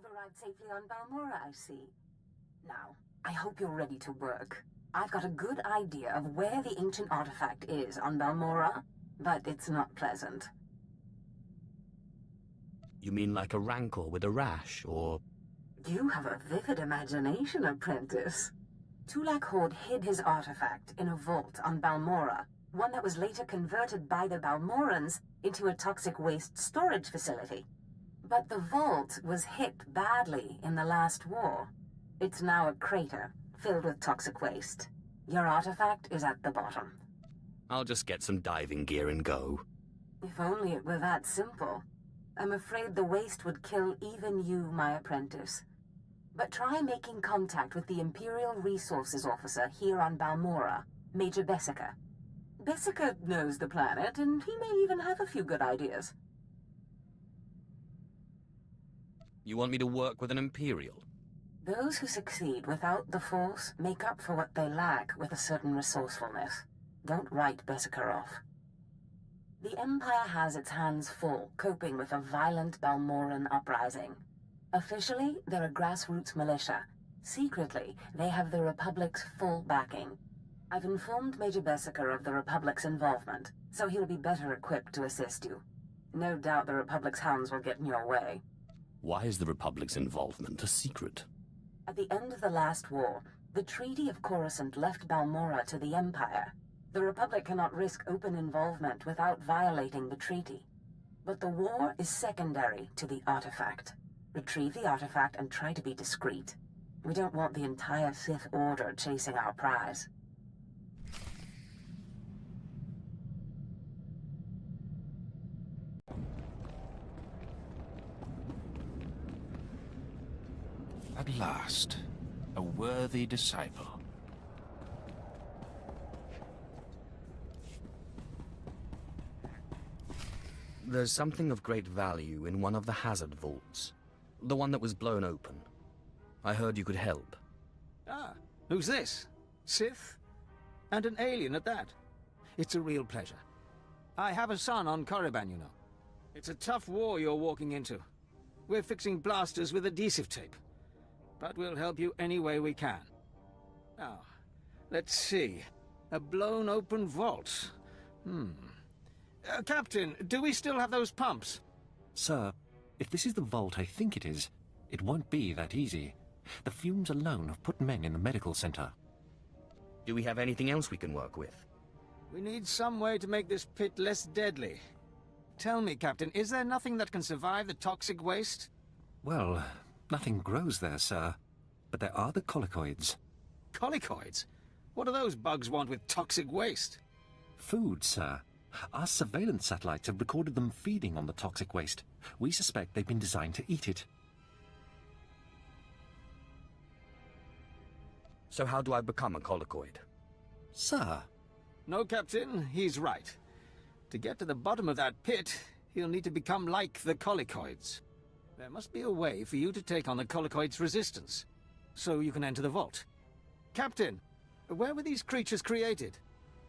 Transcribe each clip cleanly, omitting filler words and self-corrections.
You've arrived safely on Balmora, I see. Now, I hope you're ready to work. I've got a good idea of where the ancient artifact is on Balmora, but it's not pleasant. You mean like a rancor with a rash, or... You have a vivid imagination, apprentice. Tulak Horde hid his artifact in a vault on Balmora, one that was later converted by the Balmorans into a toxic waste storage facility. But the vault was hit badly in the last war. It's now a crater, filled with toxic waste. Your artifact is at the bottom. I'll just get some diving gear and go. If only it were that simple. I'm afraid the waste would kill even you, my apprentice. But try making contact with the Imperial Resources Officer here on Balmora, Major Bessica. Bessica knows the planet, and he may even have a few good ideas. You want me to work with an Imperial? Those who succeed without the Force make up for what they lack with a certain resourcefulness. Don't write Bessica off. The Empire has its hands full coping with a violent Balmoran uprising. Officially, they're a grassroots militia. Secretly, they have the Republic's full backing. I've informed Major Bessica of the Republic's involvement, so he'll be better equipped to assist you. No doubt the Republic's hounds will get in your way. Why is the Republic's involvement a secret? At the end of the last war, the Treaty of Coruscant left Balmora to the Empire. The Republic cannot risk open involvement without violating the treaty. But the war is secondary to the artifact. Retrieve the artifact and try to be discreet. We don't want the entire Sith Order chasing our prize. At last, a worthy disciple. There's something of great value in one of the hazard vaults. The one that was blown open. I heard you could help. Ah, who's this? Sith? And an alien at that. It's a real pleasure. I have a son on Korriban, you know. It's a tough war you're walking into. We're fixing blasters with adhesive tape. But we'll help you any way we can. Now, let's see. A blown open vault. Captain, do we still have those pumps? Sir, if this is the vault I think it is, it won't be that easy. The fumes alone have put men in the medical center. Do we have anything else we can work with? We need some way to make this pit less deadly. Tell me, Captain, is there nothing that can survive the toxic waste? Well, nothing grows there, sir. But there are the colicoids. Colicoids? What do those bugs want with toxic waste? Food, sir. Our surveillance satellites have recorded them feeding on the toxic waste. We suspect they've been designed to eat it. So how do I become a colicoid? Sir? No, Captain, he's right. To get to the bottom of that pit, he'll need to become like the colicoids. There must be a way for you to take on the colicoids' resistance, so you can enter the vault. Captain, where were these creatures created?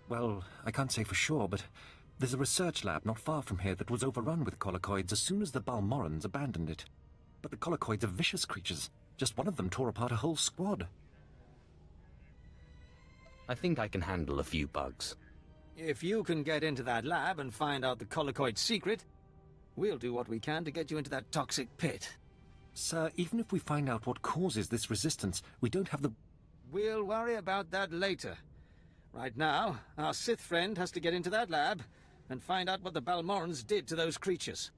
Well, I can't say for sure, but there's a research lab not far from here that was overrun with colicoids as soon as the Balmorans abandoned it. But the colicoids are vicious creatures. Just one of them tore apart a whole squad. I think I can handle a few bugs. If you can get into that lab and find out the colicoid's secret, we'll do what we can to get you into that toxic pit. Sir, even if we find out what causes this resistance, we don't have the... We'll worry about that later. Right now, our Sith friend has to get into that lab and find out what the Balmorans did to those creatures.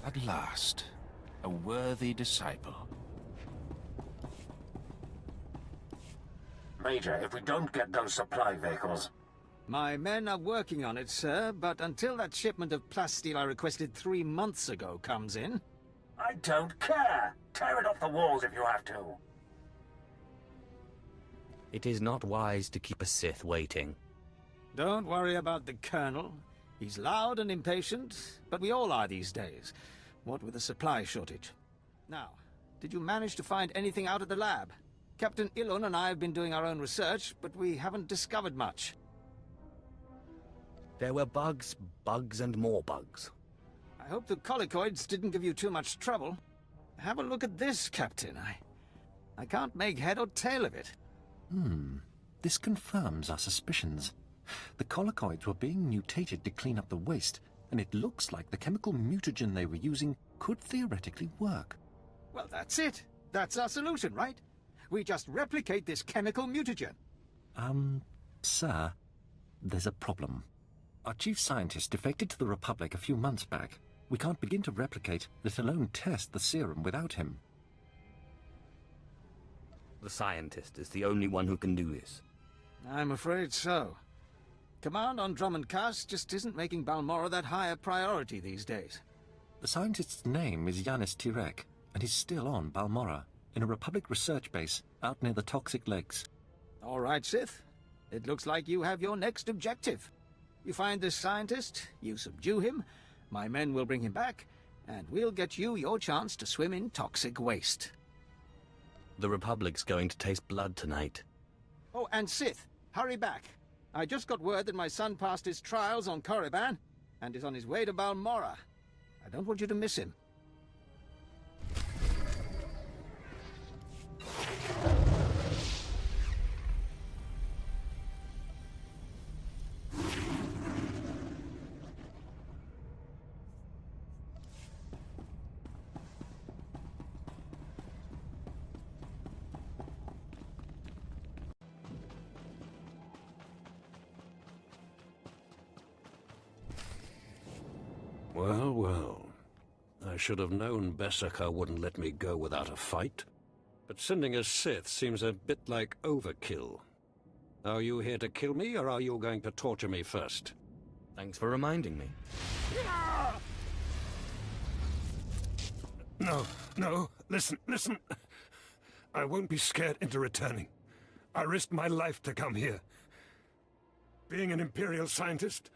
At last, a worthy disciple. Major, if we don't get those supply vehicles... My men are working on it, sir, but until that shipment of plasteel I requested 3 months ago comes in... I don't care! Tear it off the walls if you have to! It is not wise to keep a Sith waiting. Don't worry about the Colonel. He's loud and impatient, but we all are these days, what with a supply shortage. Now, did you manage to find anything out at the lab? Captain Ilun and I have been doing our own research, but we haven't discovered much. There were bugs, and more bugs. I hope the colicoids didn't give you too much trouble. Have a look at this, Captain. I can't make head or tail of it. This confirms our suspicions. The colicoids were being mutated to clean up the waste, and it looks like the chemical mutagen they were using could theoretically work. Well, that's it. That's our solution, right? We just replicate this chemical mutagen. Sir, there's a problem. Our chief scientist defected to the Republic a few months back. We can't begin to replicate, let alone test the serum without him. The scientist is the only one who can do this. I'm afraid so. Command on Drummond Cast just isn't making Balmorra that high a priority these days. The scientist's name is Yanis Tirek, and he's still on Balmorra, in a Republic research base out near the Toxic Lakes. All right, Sith. It looks like you have your next objective. You find this scientist, you subdue him, my men will bring him back, and we'll get you your chance to swim in toxic waste. The Republic's going to taste blood tonight. Oh, and Sith, hurry back. I just got word that my son passed his trials on Korriban and is on his way to Balmorra. I don't want you to miss him. Well, well. I should have known Beskar wouldn't let me go without a fight. But sending a Sith seems a bit like overkill. Are you here to kill me, or are you going to torture me first? Thanks for reminding me. No, listen. I won't be scared into returning. I risked my life to come here. Being an Imperial scientist,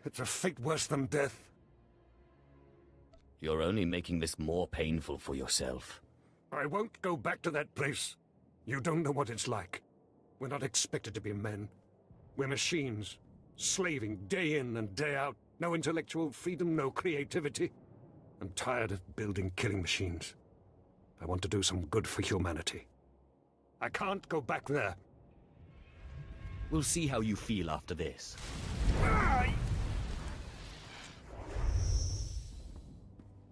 it's a fate worse than death. You're only making this more painful for yourself. I won't go back to that place. You don't know what it's like. We're not expected to be men. We're machines, slaving day in and day out. No intellectual freedom, no creativity. I'm tired of building killing machines. I want to do some good for humanity. I can't go back there. We'll see how you feel after this.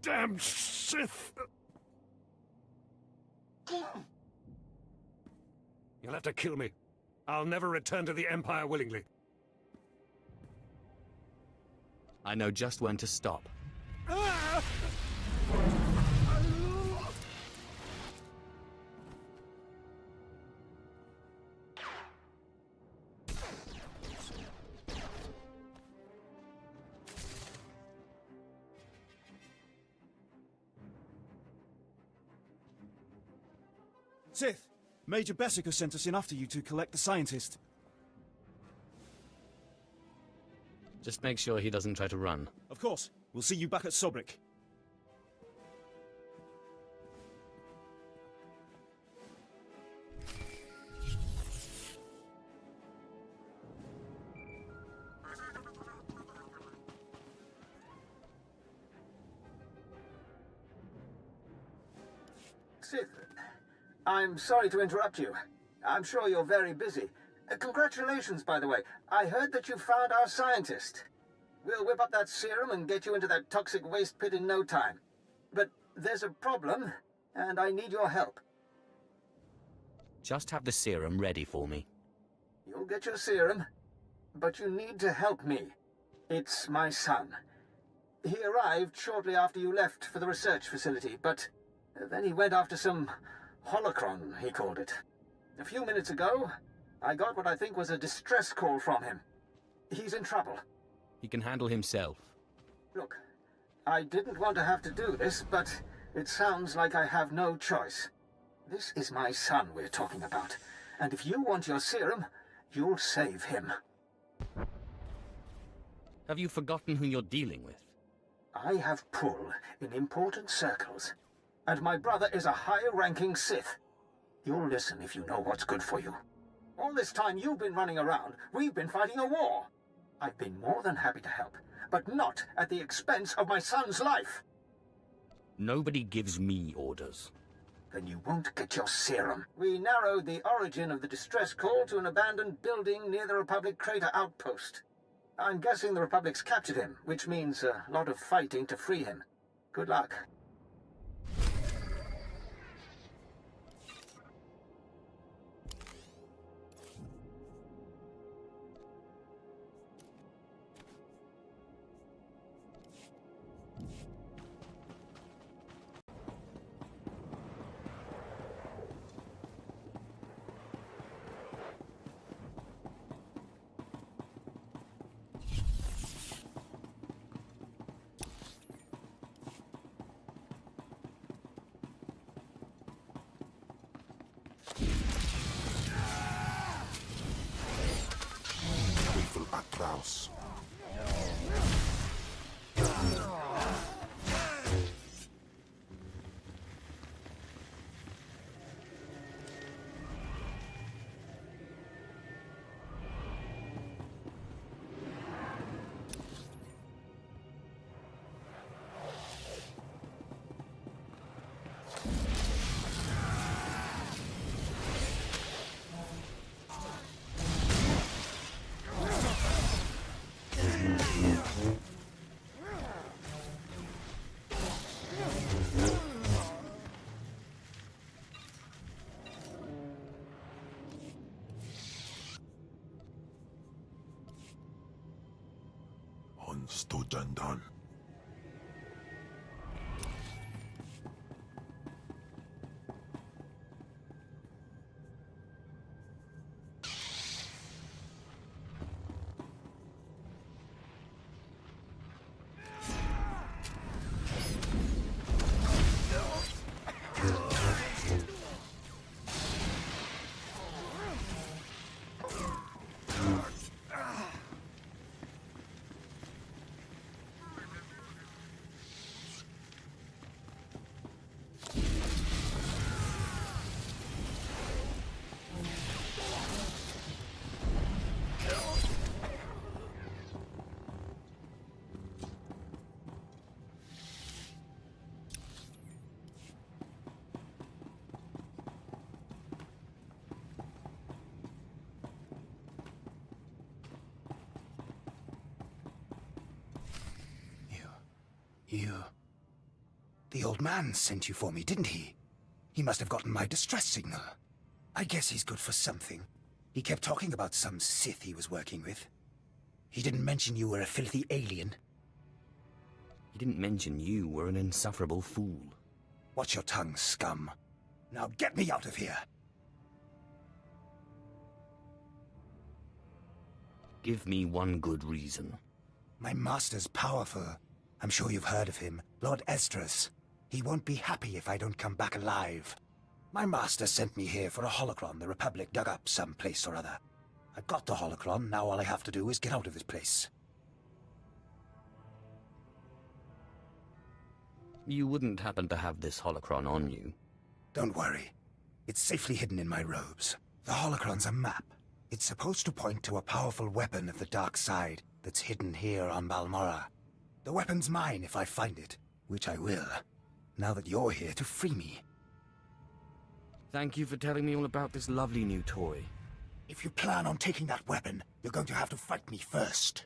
Damn Sith! You'll have to kill me. I'll never return to the Empire willingly. I know just when to stop. Sith, Major Beskar sent us in after you to collect the scientist. Just make sure he doesn't try to run. Of course. We'll see you back at Sobrik. Sith, I'm sorry to interrupt you. I'm sure you're very busy. Congratulations, by the way. I heard that you found our scientist. We'll whip up that serum and get you into that toxic waste pit in no time. But there's a problem, and I need your help. Just have the serum ready for me. You'll get your serum, but you need to help me. It's my son. He arrived shortly after you left for the research facility, but then he went after some holocron, he called it. A few minutes ago, I got what I think was a distress call from him. He's in trouble. He can handle himself. Look, I didn't want to have to do this, but it sounds like I have no choice. This is my son we're talking about, and if you want your serum, you'll save him. Have you forgotten who you're dealing with? I have pull in important circles, and my brother is a high-ranking Sith. You'll listen if you know what's good for you. All this time you've been running around, we've been fighting a war. I've been more than happy to help, but not at the expense of my son's life. Nobody gives me orders. Then you won't get your serum. We narrowed the origin of the distress call to an abandoned building near the Republic crater outpost. I'm guessing the Republic's captured him, which means a lot of fighting to free him. Good luck. Atroz. Studandan. The old man sent you for me, didn't he? He must have gotten my distress signal. I guess he's good for something. He kept talking about some Sith he was working with. He didn't mention you were a filthy alien. He didn't mention you were an insufferable fool. Watch your tongue, scum. Now get me out of here! Give me one good reason. My master's powerful. I'm sure you've heard of him. Lord Esdras. He won't be happy if I don't come back alive. My master sent me here for a holocron the Republic dug up someplace or other. I've got the holocron, now all I have to do is get out of this place. You wouldn't happen to have this holocron on you? Don't worry. It's safely hidden in my robes. The holocron's a map. It's supposed to point to a powerful weapon of the Darkside that's hidden here on Balmorra. The weapon's mine if I find it, which I will, now that you're here to free me. Thank you for telling me all about this lovely new toy. If you plan on taking that weapon, you're going to have to fight me first.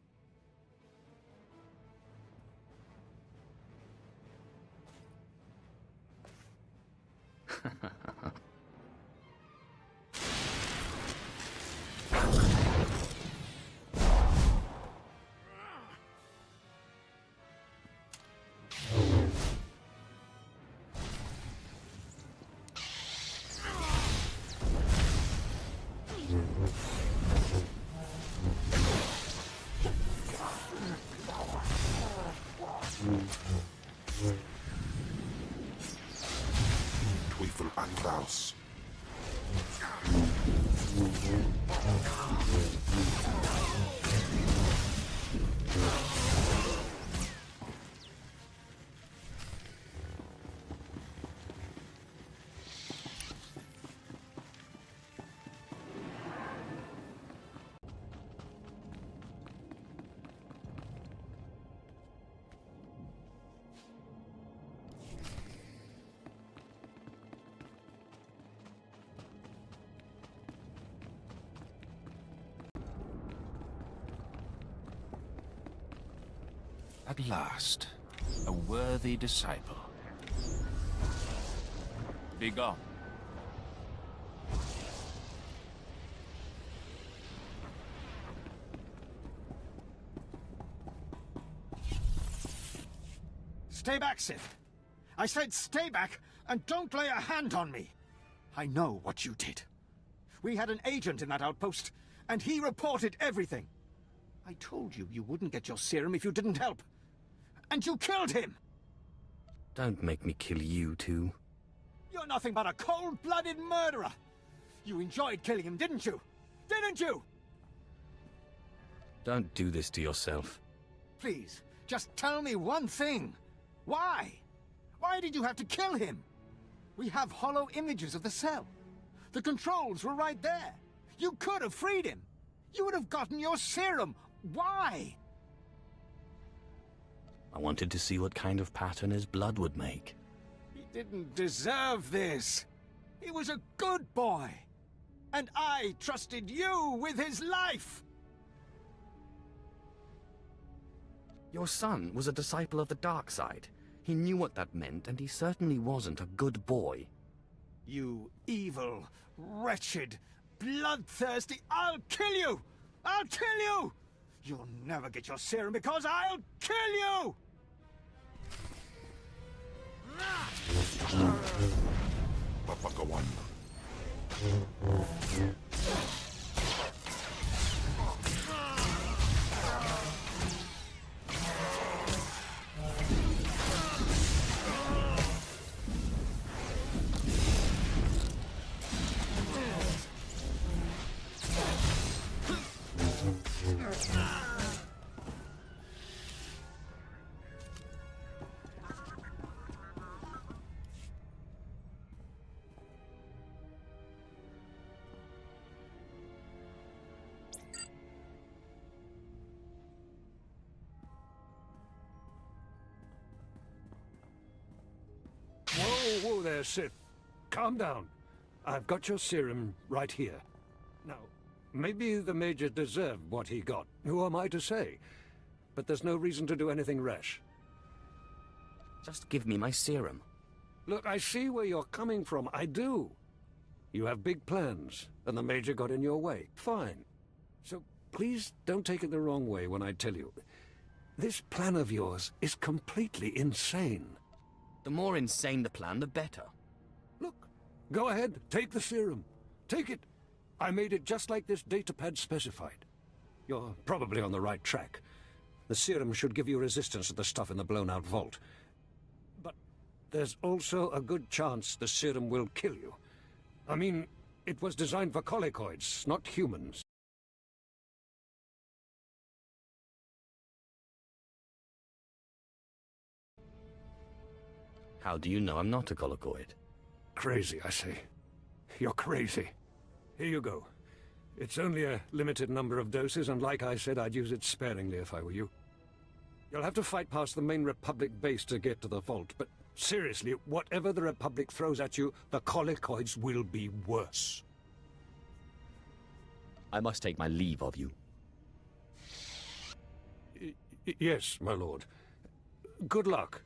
evil Anvaus. At last, a worthy disciple. Be gone. Stay back, Sith. I said stay back, and don't lay a hand on me. I know what you did. We had an agent in that outpost, and he reported everything. I told you you wouldn't get your serum if you didn't help. And you killed him! Don't make me kill you too. You're nothing but a cold-blooded murderer! You enjoyed killing him, didn't you? Didn't you? Don't do this to yourself. Please, just tell me one thing. Why? Why did you have to kill him? We have hollow images of the cell. The controls were right there. You could have freed him. You would have gotten your serum. Why? I wanted to see what kind of pattern his blood would make. He didn't deserve this. He was a good boy. And I trusted you with his life. Your son was a disciple of the Darkside. He knew what that meant, and he certainly wasn't a good boy. You evil, wretched, bloodthirsty... I'll kill you! I'll kill you! You'll never get your serum because I'll kill you! Papagawan. Whoa there, Sith. Calm down. I've got your serum right here. Now, maybe the Major deserved what he got. Who am I to say? But there's no reason to do anything rash. Just give me my serum. Look, I see where you're coming from. I do. You have big plans, and the Major got in your way. Fine. So please don't take it the wrong way when I tell you. This plan of yours is completely insane. The more insane the plan, the better. Look, go ahead, take the serum. Take it. I made it just like this datapad specified. You're probably on the right track. The serum should give you resistance to the stuff in the blown-out vault. But there's also a good chance the serum will kill you. I mean, it was designed for colicoids, not humans. How do you know I'm not a colicoid? Crazy, I say. You're crazy. Here you go. It's only a limited number of doses, and like I said, I'd use it sparingly if I were you. You'll have to fight past the main Republic base to get to the vault, but seriously, whatever the Republic throws at you, the colicoids will be worse. I must take my leave of you. Yes, my lord. Good luck.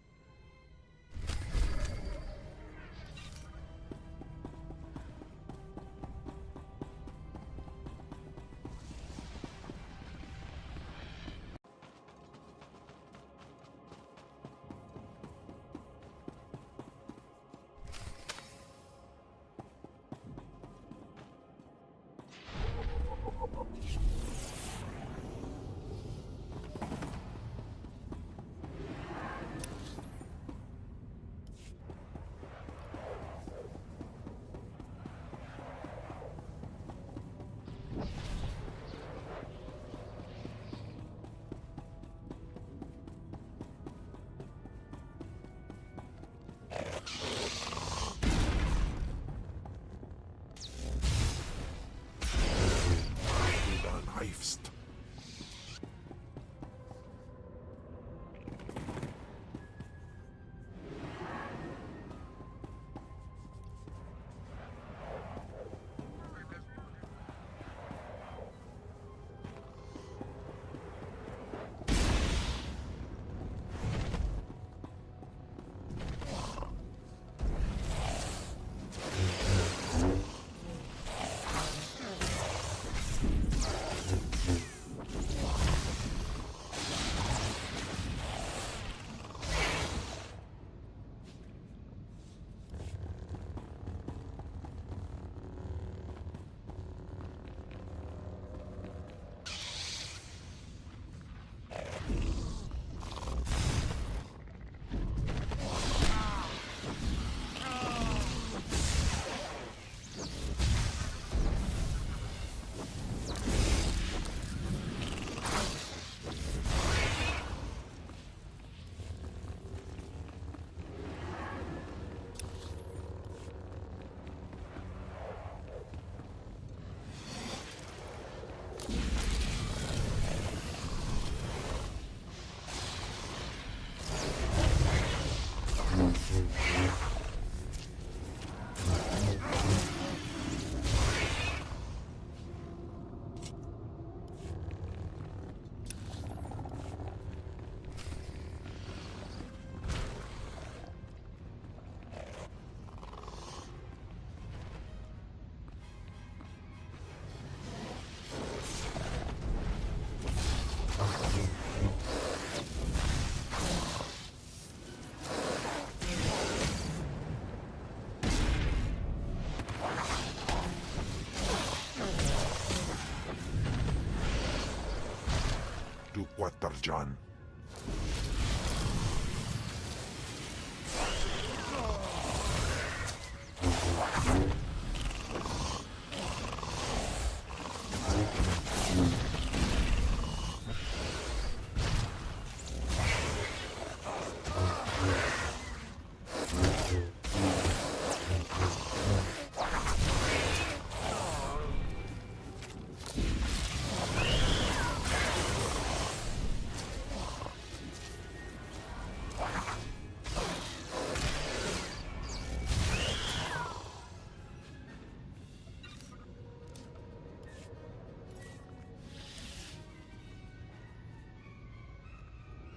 Tarjan.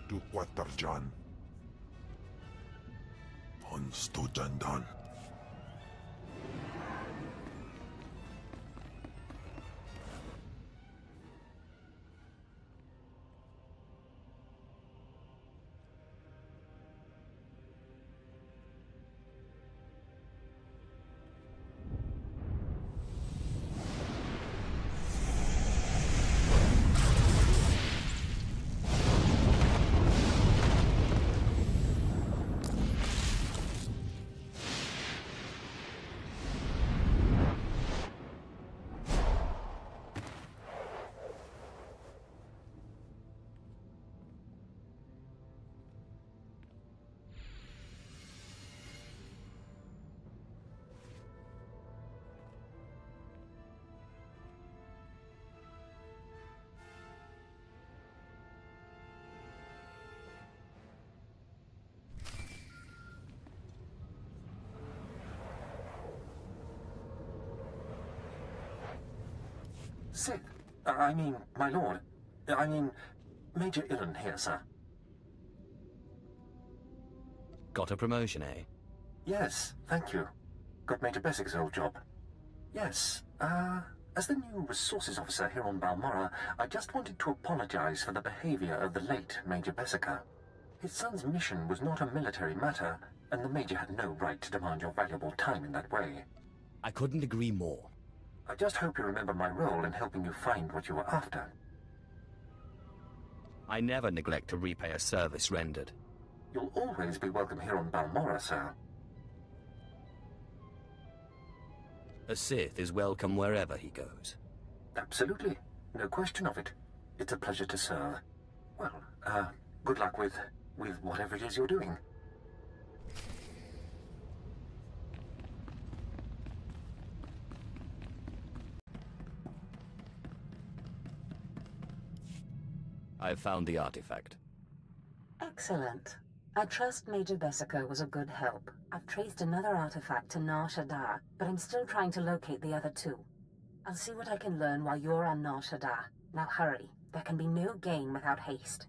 Dukwa Tarjan. Hons to Jandan. Sith, my lord. Major Illen here, sir. Got a promotion, eh? Yes, thank you. Got Major Bessic's old job. Yes, as the new resources officer here on Balmorra, I just wanted to apologize for the behavior of the late Major Bessica. His son's mission was not a military matter, and the Major had no right to demand your valuable time in that way. I couldn't agree more. I just hope you remember my role in helping you find what you were after. I never neglect to repay a service rendered. You'll always be welcome here on Balmorra, sir. A Sith is welcome wherever he goes. Absolutely. No question of it. It's a pleasure to serve. Well, good luck with whatever it is you're doing. I've found the artifact. Excellent. I trust Major Bessica was a good help. I've traced another artifact to Nar Shaddaa, but I'm still trying to locate the other two. I'll see what I can learn while you're on Nar Shaddaa. Now hurry. There can be no gain without haste.